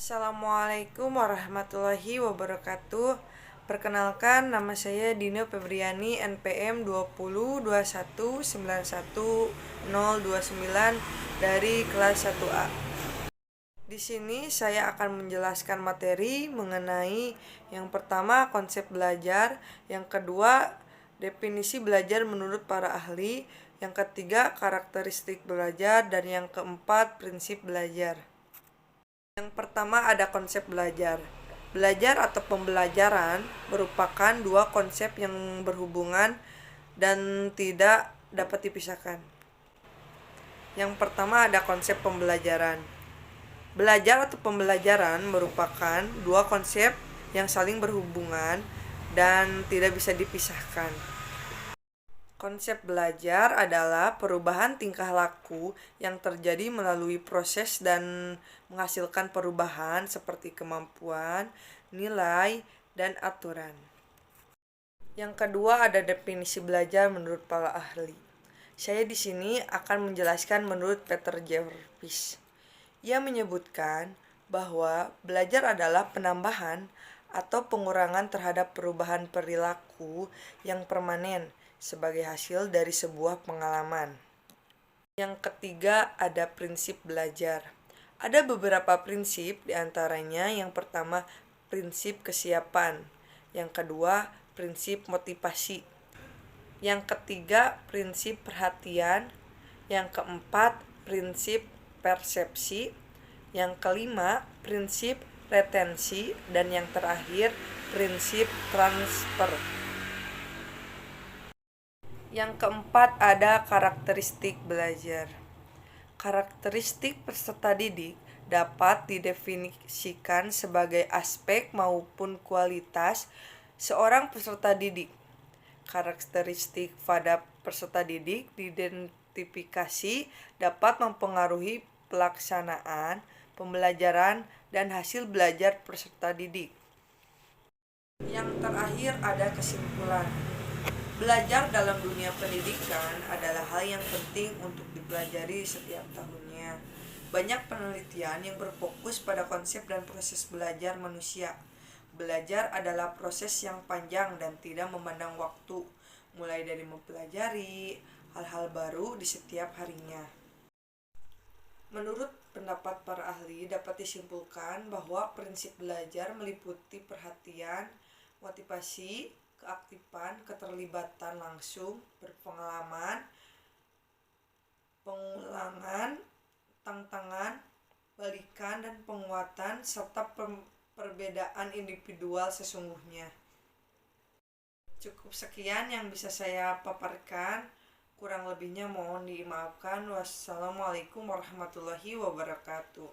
Assalamualaikum warahmatullahi wabarakatuh. Perkenalkan, nama saya Dino Febriani, NPM 2021919029 dari kelas 1A. Di sini saya akan menjelaskan materi mengenai yang pertama konsep belajar, yang kedua definisi belajar menurut para ahli, yang ketiga karakteristik belajar, dan yang keempat prinsip belajar. Yang pertama ada konsep belajar. Belajar atau pembelajaran merupakan dua konsep yang berhubungan dan tidak dapat dipisahkan. Yang pertama ada konsep pembelajaran. Belajar atau pembelajaran merupakan dua konsep yang saling berhubungan dan tidak bisa dipisahkan. Konsep belajar adalah perubahan tingkah laku yang terjadi melalui proses dan menghasilkan perubahan seperti kemampuan, nilai, dan aturan. Yang kedua ada definisi belajar menurut para ahli. Saya di sini akan menjelaskan menurut Peter Jarvis. Ia menyebutkan bahwa belajar adalah penambahan atau pengurangan terhadap perubahan perilaku yang permanen sebagai hasil dari sebuah pengalaman. Yang ketiga ada prinsip belajar. Ada beberapa prinsip, diantaranya yang pertama prinsip kesiapan, yang kedua prinsip motivasi, yang ketiga prinsip perhatian, yang keempat prinsip persepsi, yang kelima prinsip retensi, dan yang terakhir prinsip transfer. Yang keempat ada karakteristik belajar. Karakteristik peserta didik dapat didefinisikan sebagai aspek maupun kualitas seorang peserta didik. Karakteristik pada peserta didik diidentifikasi dapat mempengaruhi pelaksanaan, pembelajaran, dan hasil belajar peserta didik. Yang terakhir ada kesimpulan. Belajar dalam dunia pendidikan adalah hal yang penting untuk dipelajari setiap tahunnya. Banyak penelitian yang berfokus pada konsep dan proses belajar manusia. Belajar adalah proses yang panjang dan tidak memandang waktu, mulai dari mempelajari hal-hal baru di setiap harinya. Menurut pendapat para ahli, dapat disimpulkan bahwa prinsip belajar meliputi perhatian, motivasi, keaktifan, keterlibatan langsung, berpengalaman, pengulangan, tantangan, balikan, dan penguatan, serta perbedaan individual sesungguhnya. Cukup sekian yang bisa saya paparkan, kurang lebihnya mohon dimaafkan. Wassalamualaikum warahmatullahi wabarakatuh.